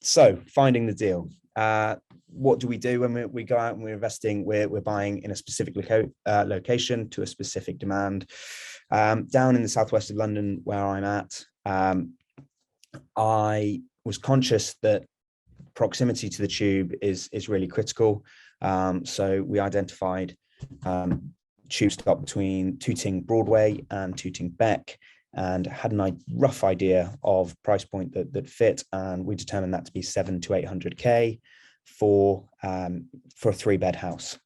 So finding the deal. What do we do when we go out and we're investing? We're buying in a specific location to a specific demand. Down in the southwest of London, where I'm at, I was conscious that proximity to the tube is really critical. So we identified tube stop between Tooting Broadway and Tooting Beck, and had a rough idea of price point that fit, and we determined that to be 700 to 800k for a 3-bed house.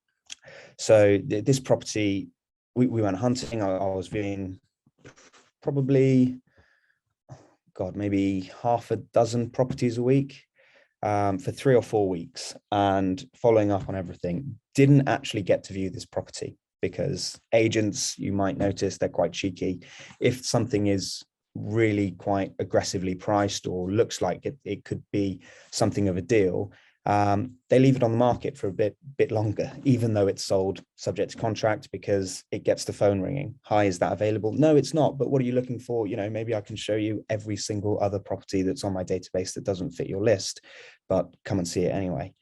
So this property, we went hunting. I was viewing probably, maybe half a dozen properties a week for 3 or 4 weeks, and following up on everything. Didn't actually get to view this property because agents, you might notice, they're quite cheeky. If something is really quite aggressively priced or looks like it could be something of a deal, they leave it on the market for a bit longer, even though it's sold subject to contract, because it gets the phone ringing. Hi, is that available? No, it's not. But what are you looking for? Maybe I can show you every single other property that's on my database that doesn't fit your list, but come and see it anyway.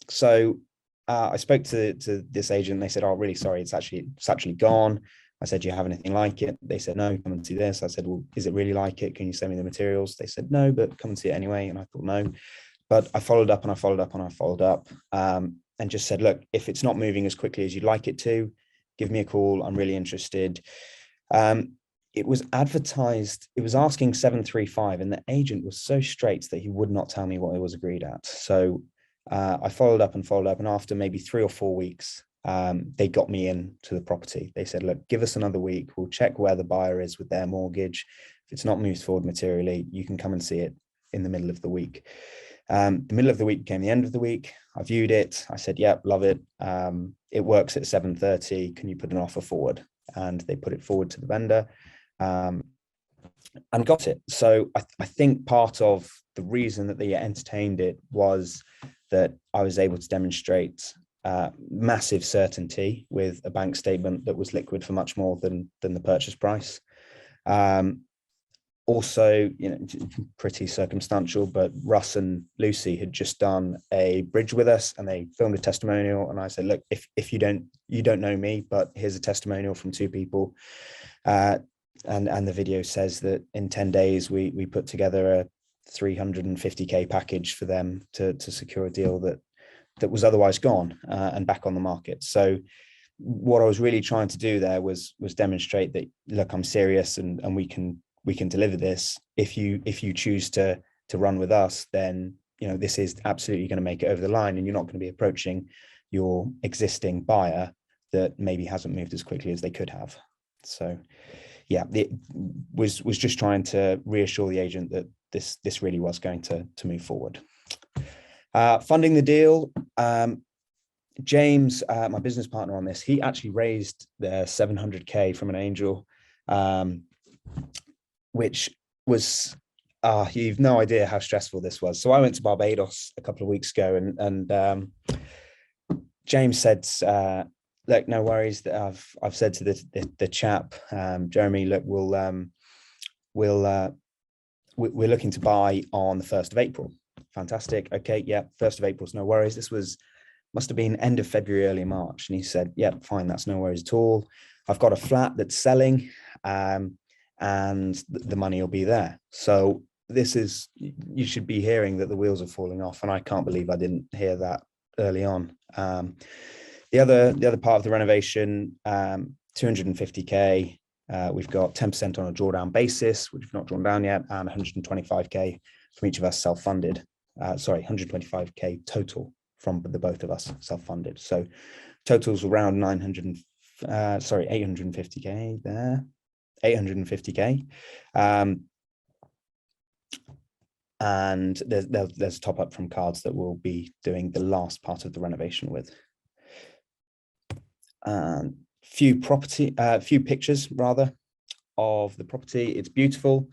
So I spoke to this agent. They said, "Oh, really sorry, it's actually gone." I said, "Do you have anything like it?" They said, "No, come and see this." I said, "Well, is it really like it? Can you send me the materials?" They said, "No, but come and see it anyway." And I thought, no. But I followed up and I followed up and I followed up, and just said, "Look, if it's not moving as quickly as you'd like it to, give me a call. I'm really interested." It was advertised, it was asking 735, and the agent was so straight that he would not tell me what it was agreed at. So I followed up, and after maybe 3 or 4 weeks, they got me into the property. They said, "Look, give us another week. We'll check where the buyer is with their mortgage. If it's not moved forward materially, you can come and see it in the middle of the week." The middle of the week became the end of the week. I viewed it. I said, "Yep, love it. It works at 730. Can you put an offer forward?" And they put it forward to the vendor, and got it. So I think part of the reason that they entertained it was that I was able to demonstrate massive certainty with a bank statement that was liquid for much more than the purchase price. Also, pretty circumstantial, but Russ and Lucy had just done a bridge with us, and they filmed a testimonial. And I said, "Look, if you don't know me, but here's a testimonial from 2 people." And the video says that in 10 days, we put together a 350k package for them to secure a deal that was otherwise gone and back on the market. So what I was really trying to do there was demonstrate that, look, I'm serious, and we can deliver this. If you choose to run with us, then this is absolutely going to make it over the line, and you're not going to be approaching your existing buyer that maybe hasn't moved as quickly as they could have. So yeah, it was just trying to reassure the agent that this really was going to move forward. Funding the deal, James, my business partner on this, he actually raised the 700k from an angel, which was, you've no idea how stressful this was. So I went to Barbados a couple of weeks ago, and James said, "Look, no worries. That I've said to the chap, Jeremy, look, we're looking to buy on the 1st of April. Fantastic. Okay, yeah, 1st of April is no worries." This must have been end of February, early March. And he said, "Yeah, fine, that's no worries at all. I've got a flat that's selling, and the money will be there." So you should be hearing that the wheels are falling off, and I can't believe I didn't hear that early on. The other part of the renovation, 250k. We've got 10% on a drawdown basis, which we've not drawn down yet, and 125k from each of us self-funded. 125k total from the both of us self-funded. So totals around 850k there, 850k. And there's a top up from cards that we'll be doing the last part of the renovation with. Few pictures rather of the property. It's beautiful.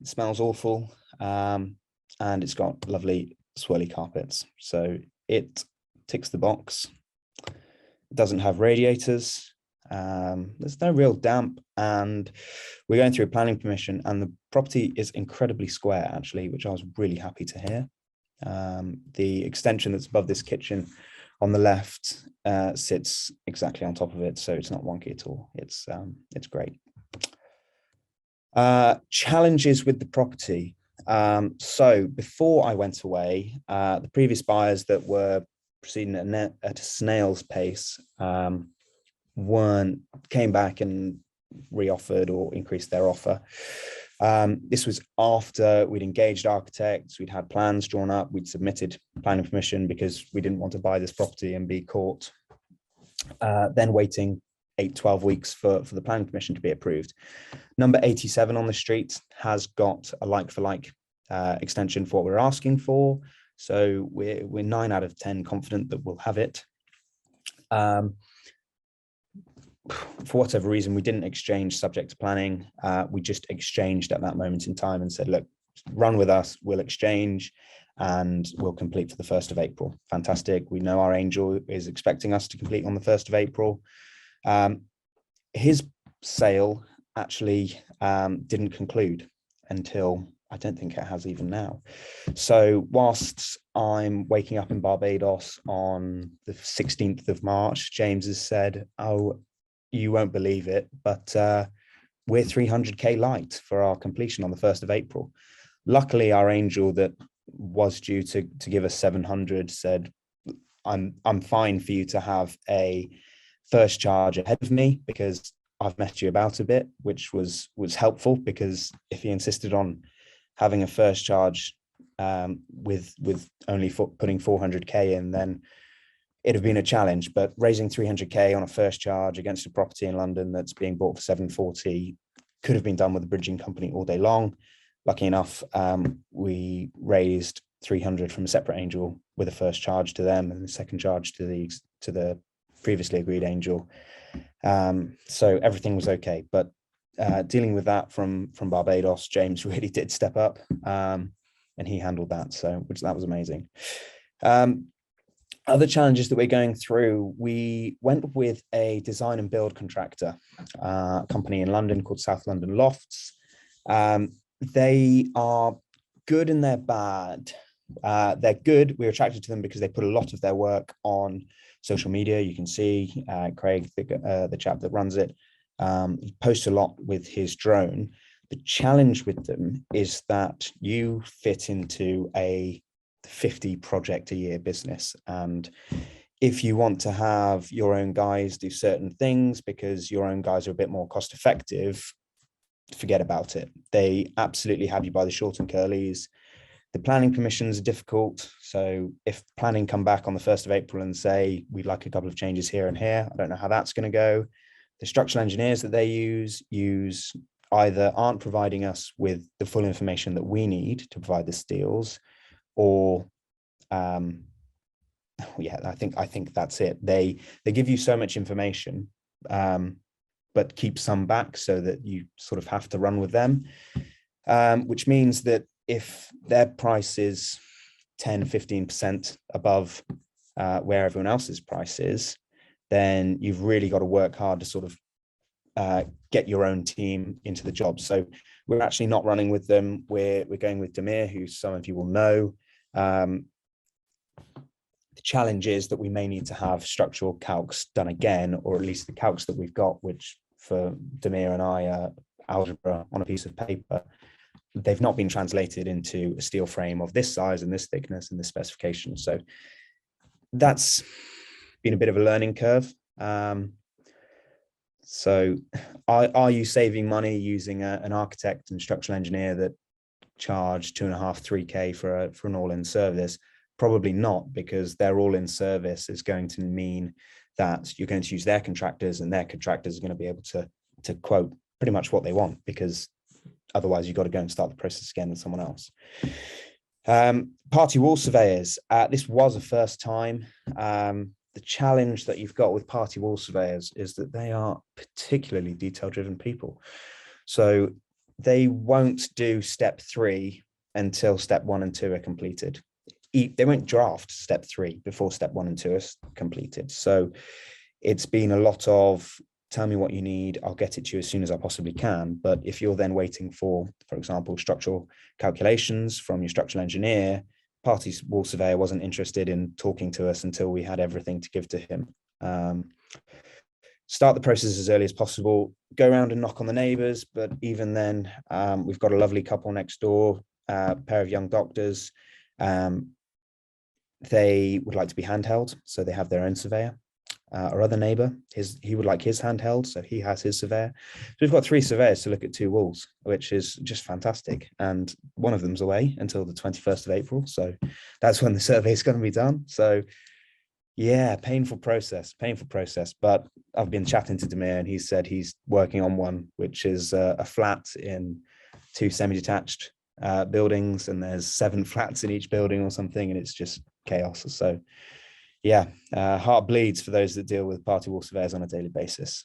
It smells awful, and it's got lovely swirly carpets. So it ticks the box. It doesn't have radiators. There's no real damp, and we're going through a planning permission, and the property is incredibly square, actually, which I was really happy to hear. The extension that's above this kitchen on the left sits exactly on top of it, so it's not wonky at all. It's great. Challenges with the property. So before I went away, the previous buyers that were proceeding at a snail's pace came back and reoffered or increased their offer. This was after we'd engaged architects, we'd had plans drawn up, we'd submitted planning permission because we didn't want to buy this property and be caught then waiting 8-12 weeks for the planning permission to be approved. Number 87 on the street has got a like-for-like extension for what we're asking for. So we're 9 out of 10 confident that we'll have it. For whatever reason, we didn't exchange subject to planning. We just exchanged at that moment in time and said, look, run with us, we'll exchange and we'll complete for the 1st of April. Fantastic. We know our angel is expecting us to complete on the 1st of April. His sale actually didn't conclude until, I don't think it has even now. So whilst I'm waking up in Barbados on the 16th of March, James has said, oh, you won't believe it, but we're 300K light for our completion on the 1st of April. Luckily, our angel that was due to give us 700 said, I'm fine for you to have a first charge ahead of me because I've messed you about a bit, which was helpful, because if he insisted on having a first charge with only putting 400K in, then it'd have been a challenge. But raising 300K on a first charge against a property in London that's being bought for 740 could have been done with a bridging company all day long. Lucky enough, we raised 300 from a separate angel with a first charge to them and the second charge to the previously agreed angel. So everything was okay. But dealing with that from Barbados, James really did step up, and he handled that. So that was amazing. Other challenges that we're going through, we went with a design and build contractor, a company in London called South London Lofts. They are good and they're bad. They're good. We're attracted to them because they put a lot of their work on social media. You can see Craig, the chap that runs it, posts a lot with his drone. The challenge with them is that you fit into a 50 project a year business. And if you want to have your own guys do certain things because your own guys are a bit more cost effective, forget about it. They absolutely have you by the short and curlies. The planning permissions are difficult. So if planning come back on the 1st of April and say, we'd like a couple of changes here and here, I don't know how that's going to go. The structural engineers that they use either aren't providing us with the full information that we need to provide the steels, or yeah, I think that's it. They give you so much information, but keep some back so that you sort of have to run with them, which means that if their price is 10-15% above where everyone else's price is, then you've really got to work hard to sort of get your own team into the job. So we're actually not running with them. We're going with Demir, who some of you will know. The challenge is that we may need to have structural calcs done again, or at least the calcs that we've got, which for Demir and I are algebra on a piece of paper. They've not been translated into a steel frame of this size and this thickness and this specification. So that's been a bit of a learning curve. So are you saving money using an architect and structural engineer that charge 2.5-3K for an all-in service? Probably not, because their all-in service is going to mean that you're going to use their contractors, and their contractors are going to be able to quote pretty much what they want, because otherwise you've got to go and start the process again with someone else. Party wall surveyors. This was a first time. The challenge that you've got with party wall surveyors is that they are particularly detail-driven people. So they won't do step 3 until step 1 and 2 are completed. They won't draft step 3 before step 1 and 2 are completed. So it's been a lot of tell me what you need, I'll get it to you as soon as I possibly can. But if you're then waiting for example, structural calculations from your structural engineer, party wall surveyor wasn't interested in talking to us until we had everything to give to him. Start the process as early as possible, go around and knock on the neighbors. But even then, we've got a lovely couple next door, a pair of young doctors. They would like to be handheld, so they have their own surveyor. Our other neighbor, he would like his handheld, so he has his surveyor. So we've got 3 surveyors to look at 2 walls, which is just fantastic. And one of them's away until the 21st of April. So that's when the survey is going to be done. So yeah, painful process. But I've been chatting to Demir, and he said he's working on one, which is a flat in 2 semi-detached buildings, and there's 7 flats in each building or something, and it's just chaos. So yeah, heart bleeds for those that deal with party wall surveyors on a daily basis.